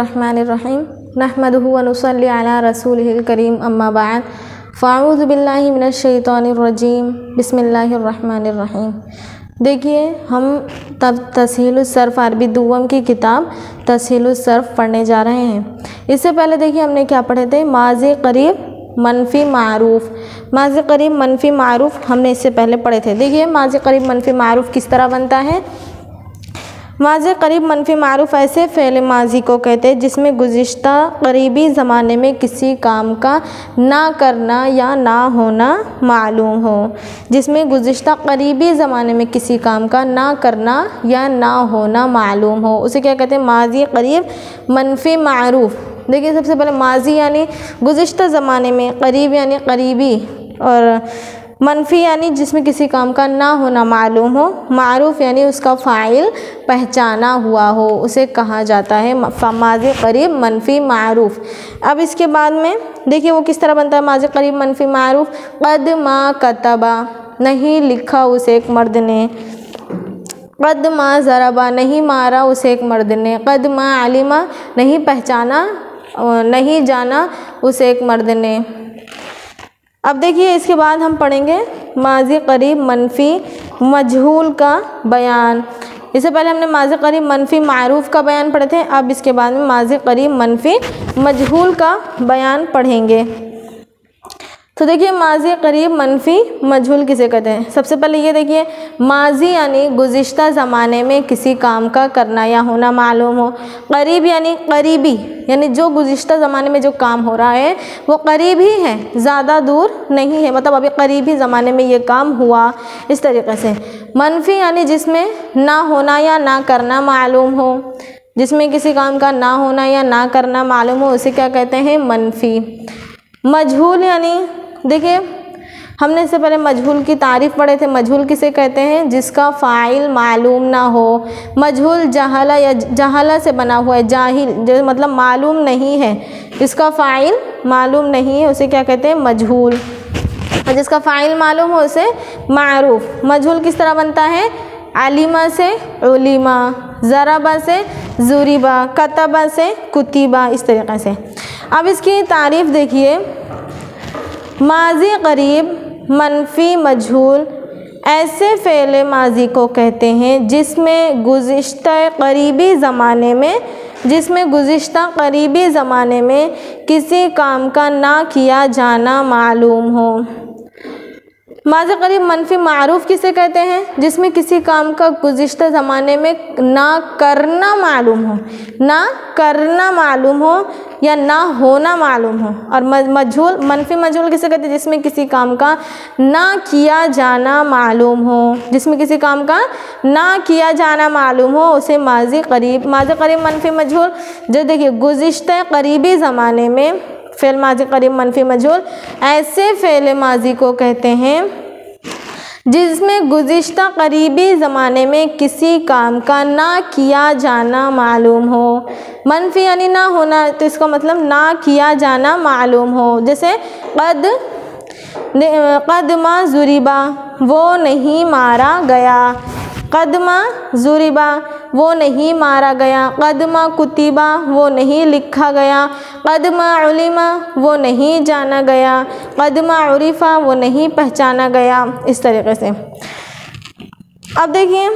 बिस्मिल्लाहिर्रहमानिर्रहीम नहमदुहु व नुसल्ली अला रसूलिहिल करीम अम्मा बाद फ़अऊज़ु बिल्लाहि मिनश शैतानिर्रजीम बिस्मिल्लाहिर्रहमानिर्रहीम। देखिए हम तब तस्हीलुस सर्फ़ अरबी दुव्वम की किताब तस्हीलुस सर्फ़ पढ़ने जा रहे हैं। इससे पहले देखिए हमने क्या पढ़े थे, माज़ी करीब मनफ़ी मारूफ़। माज़ी करीब मनफ़ी मारूफ़ हमने इससे पहले पढ़े थे। देखिए माज़ी करीब मनफ़ी मारूफ़ किस तरह बनता है। माज़ी करीब मनफ़ी मारूफ़ ऐसे फ़ेल माज़ी को कहते हैं जिसमें गुज़िश्ता करीबी ज़माने में किसी काम का ना करना या ना होना मालूम हो। जिसमें गुज़िश्ता करीबी ज़माने में किसी काम का ना करना या ना होना मालूम हो, उसे क्या कहते हैं, माज़ी करीब मनफ़ी मारूफ़। देखिए सबसे पहले माज़ी यानी गुज़िश्ता ज़माने में, करीब यानी करीबी, और मनफ़ी यानी जिसमें किसी काम का ना होना मालूम हो, मारूफ़ यानी उसका फ़ाइल पहचाना हुआ हो, उसे कहा जाता है माज़ी करीब मनफ़ी मारूफ़। अब इसके बाद में देखिए वो किस तरह बनता है माज़ी करीब मनफ़ी मारूफ़। क़द मा कतबा, नहीं लिखा उसे एक मर्द ने। क़द मा ज़रबा, नहीं मारा उसे एक मर्द ने। क़द मा अलिमा, नहीं पहचाना, नहीं जाना उसे एक मर्द ने। अब देखिए इसके बाद हम पढ़ेंगे माज़ी करीब मनफ़ी मजहूल का बयान। इससे पहले हमने माज़ी करीब मनफ़ी मारूफ़ का बयान पढ़े थे। अब इसके बाद में माज़ी करीब मनफ़ी मजहूल का बयान पढ़ेंगे। तो देखिए माज़ी करीब मनफ़ी मजहूल किसे कहते हैं। सबसे पहले ये देखिए, माज़ी यानी गुज़िश्ता ज़माने में किसी काम का करना या होना मालूम हो। करीब यानी करीबी, यानी जो गुज़िश्ता ज़माने में जो काम हो रहा है वो करीब ही है, ज़्यादा दूर नहीं है, मतलब अभी करीबी ज़माने में ये काम हुआ, इस तरीक़े से। मनफ़ी यानी जिसमें ना होना या ना करना मालूम हो, जिसमें किसी काम का ना होना या ना करना मालूम हो, उसे क्या कहते हैं, मनफ़ी। मजहूल यानी देखिए हमने इससे पहले मजहूल की तारीफ़ पढ़े थे। मजहूल किसे कहते हैं, जिसका फ़ाइल मालूम ना हो। मजहूल जहाला या जहाला से बना हुआ है, जाहिल जो मतलब मालूम नहीं है, इसका फ़ाइल मालूम नहीं है, उसे क्या कहते हैं, मजहूल। और जिसका फ़ाइल मालूम हो उसे मारूफ़। मजहूल किस तरह बनता है, अलिमा से उलिमा, ज़रबा से ज़ुरिबा, कतबा से कुतिबा, इस तरीक़े से। अब इसकी तारीफ़ देखिए, माज़ी करीब मनफ़ी मजहूल ऐसे फ़ेल माज़ी को कहते हैं जिसमें गुज़िश्ता करीबी ज़माने में, जिसमें गुज़िश्ता करीबी ज़माने में किसी काम का ना किया जाना मालूम हो। माज़ी करीब मनफ़ी मारूफ़ किसे कहते हैं, जिसमें किसी काम का गुज़िश्ता ज़माने में ना करना मालूम हो, ना करना मालूम हो या ना होना मालूम हो। और मजहूल मनफ़ी मजहूल किसे कहते हैं, जिसमें किसी काम का ना किया जाना मालूम हो, जिसमें किसी काम का ना किया जाना मालूम हो, उसे माज़ी करीब मनफ़ी मजहूल। जो देखिए गुज़िश्ता करीबी ज़माने में फ़ेल माज़ी करीब मनफ़ी मजहूल ऐसे फ़ेल माज़ी को कहते हैं जिसमें गुज़िश्ता करीबी ज़माने में किसी काम का ना किया जाना मालूम हो। मनफ़ी यानी ना होना, तो इसका मतलब ना किया जाना मालूम हो। जैसे क़द मा ज़ुरिबा, वो नहीं मारा गया। क़द मा ज़ुरिबा, वो नहीं मारा गया। क़द मा कुतिबा, वो नहीं लिखा गया। क़द मा उलिमा, वो नहीं जाना गया। क़द मा उरिफ़ा, वो नहीं पहचाना गया, इस तरीक़े से। अब देखिए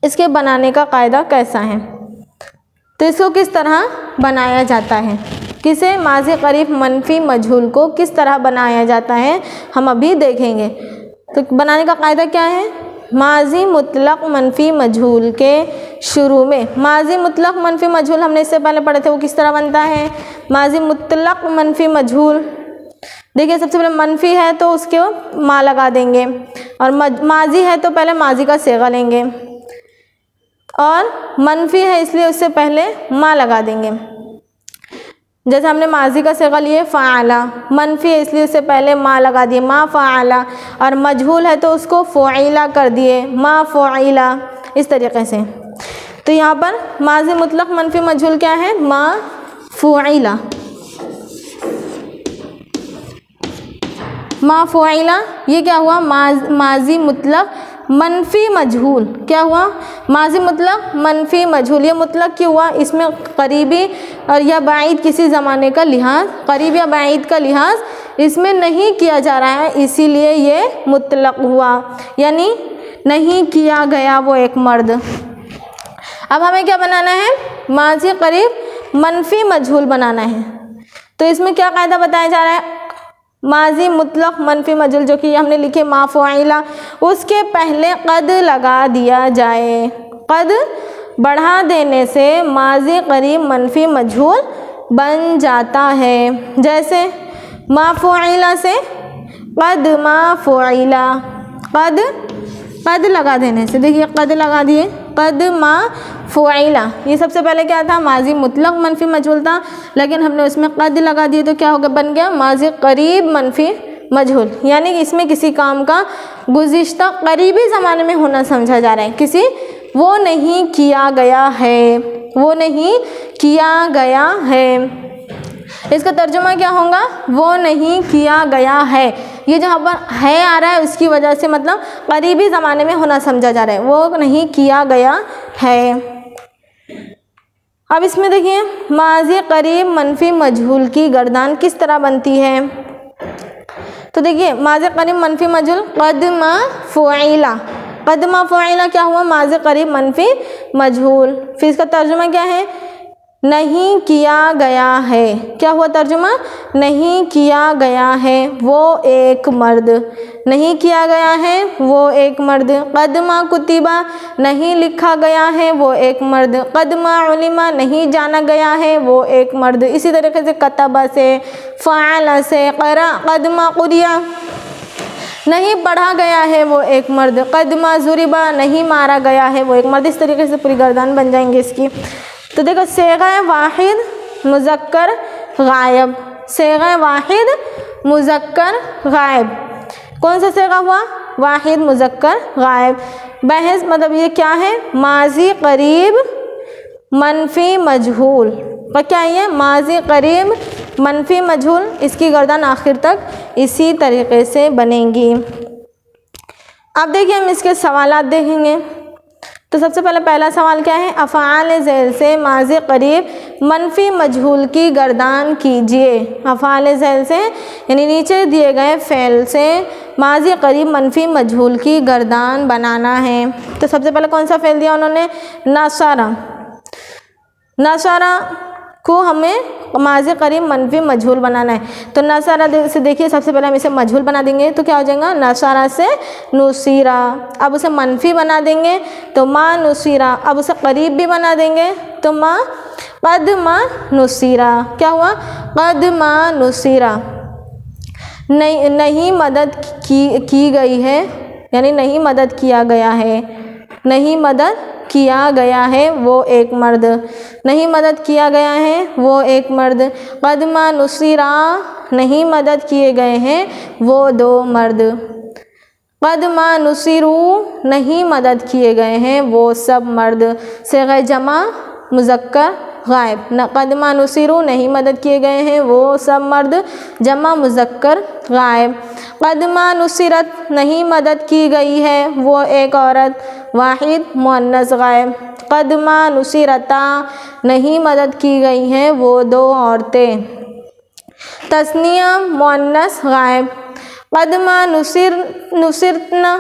इसके बनाने का कायदा कैसा है, तो इसको किस तरह बनाया जाता है, किसे माज़ी करीब मनफ़ी मजहूल को किस तरह बनाया जाता है हम अभी देखेंगे। तो बनाने का कायदा क्या है, माज़ी मुतलक़ मनफ़ी मजहूल के शुरू में, माज़ी मुतलक़ मनफ़ी मजहूल हमने इससे पहले पढ़े थे, वो किस तरह बनता है, माज़ी मुतलक़ मनफ़ी मजहूल। देखिए सबसे पहले मनफ़ी है तो उसके मा लगा देंगे, और माज़ी है तो पहले माज़ी का सेगा लेंगे, और मनफ़ी है इसलिए उससे पहले मा लगा देंगे। जैसे हमने माज़ी का सेगा लिए फ़अला, मनफ़ी है इसलिए उससे पहले मा लगा दिए, मा फ़अला, और मजहूल है तो उसको फ़ुइला कर दिए, मा फ़ुइला, इस तरीक़े से। तो यहाँ पर माज़ी मुतलक़ मनफ़ी मजहूल क्या है, मा फ़ुइला, मा फ़ुइला, ये क्या हुआ, माज़ी मुतलक़ मनफी मजहूल। क्या हुआ? माजी मुतलक मनफी मजहूल। ये मुतलक क्यों हुआ? इसमें करीबी और या बाईद किसी ज़माने का लिहाज, करीब या बाईद का लिहाज इसमें नहीं किया जा रहा है, इसीलिए ये मुतलक हुआ, यानी नहीं किया गया वो एक मर्द। अब हमें क्या बनाना है? माजी करीब मनफी मजहूल बनाना है। तो इसमें क्या कायदा बताया जा रहा है? माजी मुतलक मनफी मजहूल जो कि हमने लिखे मा फ़ुइला, उसके पहले कद लगा दिया जाए। कद बढ़ा देने से माजी करीब मनफी मजहूल बन जाता है। जैसे मा फ़ुइला से कद मा फ़ुइला, कद लगा देने से, देखिए कद लगा दिए, कद मा फ़ुइला। ये सबसे पहले क्या था? माजी मुतलक मनफी मजहूल था, लेकिन हमने उसमें कद लगा दिए तो क्या हो गया? बन गया माजी करीब मनफी मजहूल, यानी कि इसमें किसी काम का गुज़िश्ता करीबी ज़माने में होना समझा जा रहा है, किसी वो नहीं किया गया है, वो नहीं किया गया है। इसका तर्जुमा क्या होगा? वो नहीं किया गया है। ये जहाँ पर है आ रहा है उसकी वजह से मतलब करीबी ज़माने में होना समझा जा रहा है, वो नहीं किया गया है। अब इसमें देखिए माजी करीब मनफी मजहूल की गर्दान किस तरह बनती है। तो देखिए माजी करीब मनफी मजहूल कद मा फ़ुइला, कद मा फ़ुइला क्या हुआ? माजी करीब मनफी मजहूल। फिर इसका तर्जुमा क्या है? नहीं किया गया है। क्या हुआ तर्जुमा? नहीं किया गया है वो एक मर्द, नहीं किया गया है वो एक मर्द। कदमा कुतिबा, नहीं लिखा गया है वो एक मर्द। कदमा उलिमा, नहीं जाना गया है वो एक मर्द। इसी तरीके से कतबा से, फ़अला से, क़रा, कदमा कुरिया, नहीं पढ़ा गया है वो एक मर्द। कदमा ज़ुरिबा, नहीं मारा गया है वो एक मर्द। इस तरीके से पूरी गर्दान बन जाएंगे इसकी। तो देखो सेगा वाहिद मुज़क्कर गायब, सेगा वाहिद मुज़क्कर गायब, कौन सा सेगा हुआ? वाहिद मुज़क्कर गायब। बहस मतलब ये क्या है? माजी करीब मनफी मजहूल। और क्या है? माजी करीब मनफी मजहूल। इसकी गर्दन आखिर तक इसी तरीके से बनेगी। अब देखिए हम इसके सवालात देखेंगे। तो सबसे पहले पहला सवाल क्या है? अफ़आल ज़ैल से माज़ी करीब मनफी मजहूल की गर्दान कीजिए। अफ़आल ज़ैल से यानी नीचे दिए गए फ़ेल से माज़ी करीब मनफी मजहूल की गर्दान बनाना है। तो सबसे पहले कौन सा फ़ेल दिया उन्होंने? नसरा। नसरा को हमें माज़ी करीब मनफी मजहूल बनाना है। तो नसरा से देखिए सबसे पहले हम इसे मजहूल बना देंगे तो क्या हो जाएगा? नसरा से नुसीरा। अब उसे मनफी बना देंगे तो मा नुसीरा। अब उसे करीब भी बना देंगे तो मा कद मा नुसीरा। क्या हुआ? कद मा नुसीरा। नहीं मदद की गई है, यानी नहीं मदद किया गया है, नहीं मदद किया गया है वो एक मर्द, नहीं मदद किया गया है वो एक मर्द। कदमा नुसीरा, नहीं मदद किए गए हैं वो दो मर्द। कदमा नुसीरू, नहीं मदद किए गए हैं वो सब मर्द। सेगा जमा मुज़क्कर गायब। न कदमा नुसीरू, नहीं मदद किए गए हैं वो सब मर्द, जमा मुज़क्कर गायब। कदमा नुसीरत, नहीं मदद की गई है वो एक औरत, वाहिद मुअन्नस गायब। कदमा नुसीरता, नहीं मदद की गई हैं वो दो औरतें, तस्निया मुअन्नस गायब। कदमा नुसिरतना,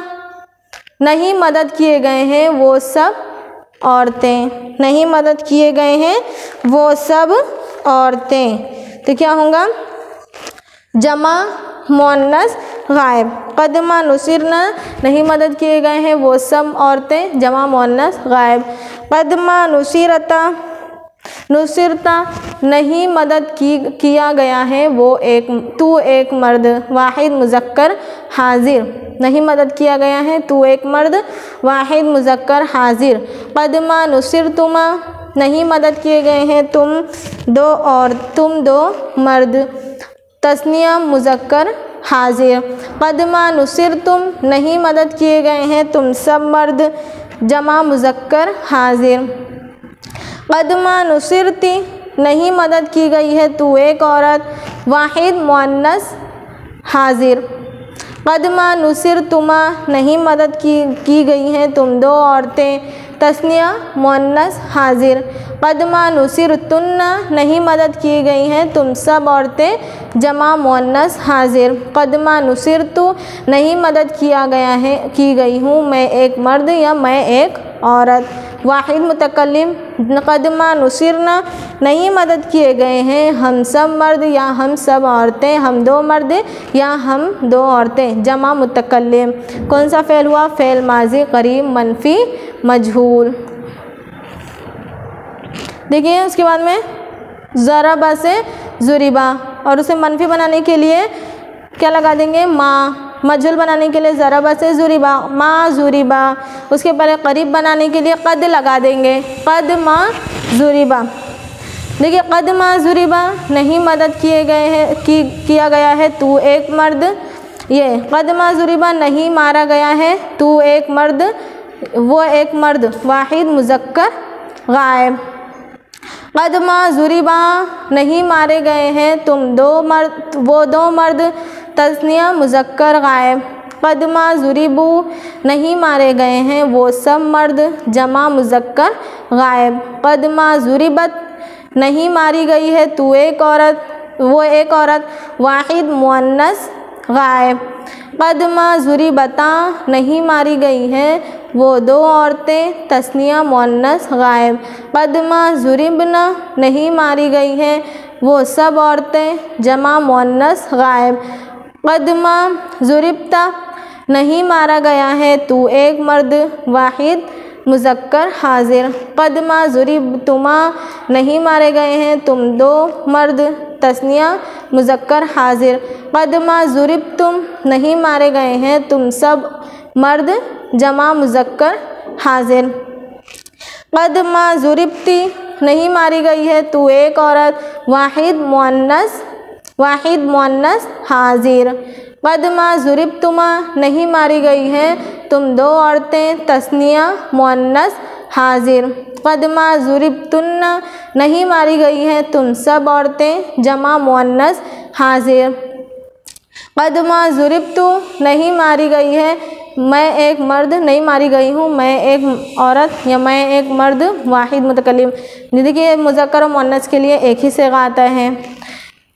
नहीं मदद किए गए हैं वो सब औरतें, नहीं मदद किए गए हैं वो सब औरतें। तो क्या होगा? जमा मुअन्नस गायब। कदमा नुसिरना, नहीं मदद किए गए हैं वो सब औरतें, जमा मुअन्नस गायब। कदमा नुसिरता, नुसिरता, नहीं मदद किया गया है वो एक, तू एक मर्द, वाहिद मुज़क्कर हाजिर, नहीं मदद किया गया है तू एक मर्द, वाहिद मुज़क्कर हाजिर। कदमा नुसिरतुमा, नहीं मदद किए गए हैं तुम दो मर्द, तस्निया मुज़क्कर हाजिर। कदमा नुसिरतुम, नहीं मदद किए गए हैं तुम सब मर्द, जमा मुज़क्कर हाजिर। कदमा नुसिरती, नहीं मदद की गई है तू एक औरत, वाहिद मुअन्नस हाजिर। क़दमा नुसिरतुमा नहीं मदद की गई हैं तुम दो औरतें। तस्निया मुअन्नस हाजिर। क़दमा नुसिरतुन्ना नहीं मदद की गई हैं तुम सब औरतें। जमा मुअन्नस हाजिर। क़दमा नुसिरतु नहीं मदद की गई हूँ मैं एक मर्द या मैं एक औरत। वाहिद मुतकल्लिम। क़दमा नुसिरना नहीं मदद किए गए हैं हम सब मर्द या हम सब औरतें, हम दो मर्द या हम दो औरतें। जमा मुतकल्लिम। कौन सा फ़ेल हुआ? फ़ेल माजी करीब मनफ़ी मजहूल। देखिए उसके बाद में ज़रबा से ज़ुरिबा, और उसे मनफ़ी बनाने के लिए क्या लगा देंगे? मा। मजहूल बनाने के लिए ज़रबा से ज़ुरिबा, मा ज़ुरिबा। उसके पहले करीब बनाने के लिए क़द लगा देंगे, क़द मा ज़ुरिबा। देखिए क़द मा ज़ुरिबा नहीं मदद किया गया है तू एक मर्द। ये क़द मा ज़ुरिबा नहीं मारा गया है तू एक मर्द, वो एक मर्द। वाहिद मुज़क्कर गायब। क़द मा ज़ुरिबा नहीं मारे गए हैं तुम दो मर्द, वो दो मर्द। तस्निया मुज़क्कर गायब। क़द मा ज़ुरिबू नहीं मारे गए हैं वो सब मर्द। जमा मुज़क्कर गायब। क़द मा ज़ुरिबत नहीं मारी गई है तू एक औरत, वो एक औरत। वाहिद मुअन्नस गायब। क़द मा ज़ुरिबता नहीं मारी गई हैं वो दो औरतें। तस्निया मुअन्नस गायब। क़द मा ज़ुरिबना नहीं मारी गई हैं वो सब औरतें। जमा मुअन्नस गायब। क़द मा ज़ुरिबता नहीं मारा गया है तू एक मर्द। वाहिद मुज़क्कर हाजिर। क़द मा ज़ुरिबतुमा नहीं मारे गए हैं तुम दो मर्द। तस्निया मुज़क्कर हाजिर। क़द मा ज़ुरिबतुम नहीं मारे गए हैं तुम सब मर्द। जमा मुज़क्कर हाजिर। क़द मा ज़ुरिबती नहीं मारी गई है तू एक औरत। वाहिद मुअन्नस हाजिर। क़द मा ज़ुरिबतुमा नहीं मारी गई हैं तुम दो औरतें। तस्निया मुअन्नस हाजिर। क़द मा ज़ुरिबतुन्ना नहीं मारी गई हैं तुम सब औरतें। जमा मुअन्नस हाजिर। क़द मा ज़ुरिबतु नहीं मारी गई है मैं एक मर्द, नहीं मारी गई हूँ मैं एक औरत या मैं एक मर्द। वाहिद मुतकल्लिम। देखिए मुज़क्कर और मुअन्नस के लिए एक ही सिगा आता है।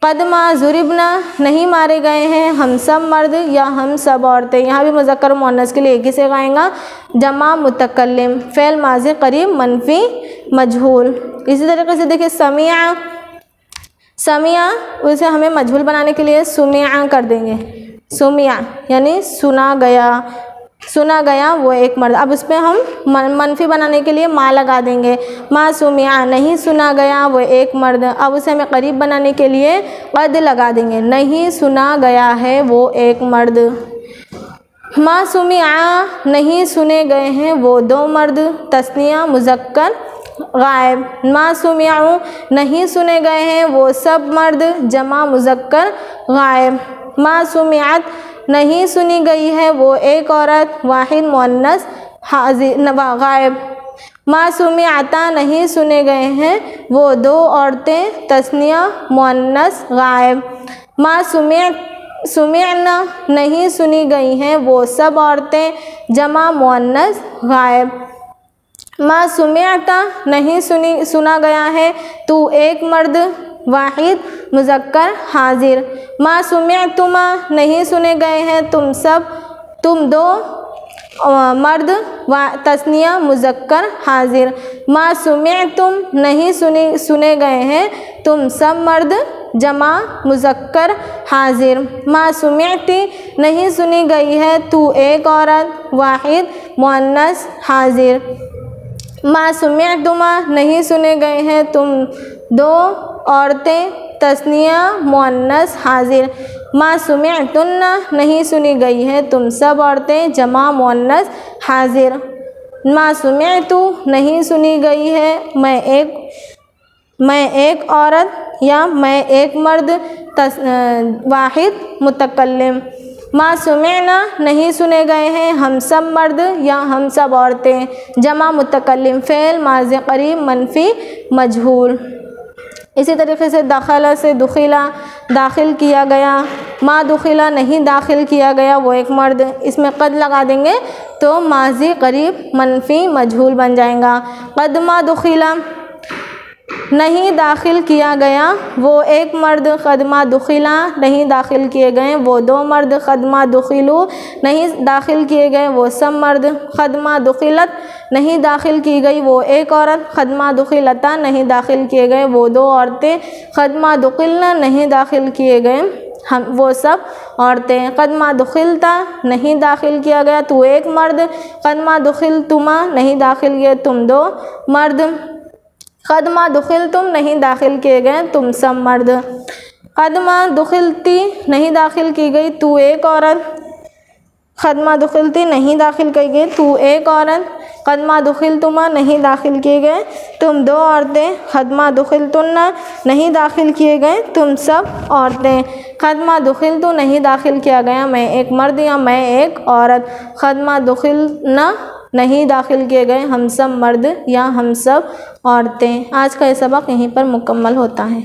क़द मा ज़ुरिबना नहीं मारे गए हैं हम सब मर्द या हम सब औरतें। यहाँ भी मुज़क्कर और मुअन्नस के लिए एक ही सिगा आएगा। जमा मुतकल्लिम। फ़ेल माज़ी करीब मनफ़ी मजहूल। इसी तरीके से देखिए समिया उसे हमें मजहूल बनाने के लिए सुमिया कर देंगे। सुमिया यानी सुना गया वो एक मर्द। अब उस पर हम मनफ़ी बनाने के लिए मा लगा देंगे। मा सुमिया नहीं सुना गया वो एक मर्द। अब उसे हमें करीब बनाने के लिए क़द लगा देंगे, नहीं सुना गया है वो एक मर्द। मा सुमिया नहीं सुने गए हैं वो दो मर्द। तस्निया मुज़क्कर गायब। मा सुमिया नहीं सुने गए हैं वो सब मर्द। जमा मुज़क्कर गायब। मा सुमियात नहीं सुनी गई है वो एक औरत। वाहिद मुअन्नस हाजिर गायब। मा सुमियाता नहीं सुने गए हैं वो दो औरतें। तस्निया मुअन्नस गायब। मा सुमिअना नहीं सुनी गई हैं वो सब औरतें। जमा मुअन्नस गायब। मा सुमिअता नहीं सुना गया है तू एक मर्द। वाहिद मुज़क्कर हाजिर। मा सुमिअतुमा नहीं सुने गए हैं तुम दो मर्द। तस्निया मुज़क्कर हाजिर। मा सुमिअतुम नहीं सुने गए हैं तुम सब मर्द। जमा मुज़क्कर हाजिर। मा सुमिअती नहीं सुनी गई है तू एक औरत। वाहिद मुअन्नस हाजिर। मा सुमिअतुमा नहीं सुने गए हैं तुम दो औरतें। तस्निया मुअन्नस हाजिर। मा सुमिअतुन्ना नहीं सुनी गई है तुम सब औरतें। जमा मुअन्नस हाजिर। मा सुमिअतु नहीं सुनी गई है मैं एक औरत या मैं एक मर्द। वाहिद मुतकल्लिम। मा सुमिअना नहीं सुने गए हैं हम सब मर्द या हम सब औरतें। जमा मुतकल्लिम। फ़ेल माज़ी करीब मनफ़ी मजहूल। इसी तरीके से दखला से दुखिला दाखिल किया गया। मा दुखिला नहीं दाखिल किया गया वो एक मर्द, इसमें कद लगा देंगे तो माजी करीब मनफी मजहूल बन जाएगा। कद मा दुखिला नहीं दाखिल किया गया वो एक मर्द, कदमा दुखिला नहीं दाखिल किए गए वो दो मर्द, कदमा दुखिलू नहीं दाखिल किए गए वो सब मर्द, कदमा दुखिलत नहीं दाखिल की गई वो एक औरत, कदमा दुखिलता नहीं दाखिल किए गए वो दो औरतें, कदमा दुखिलना नहीं दाखिल किए गए हम वो सब औरतें, कदमा दुखिलता नहीं दाखिल किया गया तू एक मर्द, कदमा दुखिल तुमा नहीं दाखिल किए तुम दो मर्द, कदमा दुखिल तुम नहीं दाखिल किए गए तुम सब मर्द, कदमा दुखिलती नहीं दाखिल की गई तू एक औरत, कदमा दुखिलती नहीं दाखिल की गई तू एक औरत, कदमा दुखिल तुमा नहीं दाखिल किए गए तुम दो औरतें, कदमा दुखिल तुन्ना नहीं दाखिल किए गए तुम सब औरतें, कदमा दुखिल तू नहीं दाखिल किया गया मैं एक मर्द या मैं एक औरत, कदमा दुखिल ना नहीं दाखिल किए गए हम सब मर्द या हम सब औरतें। आज का ये सबक यहीं पर मुकम्मल होता है।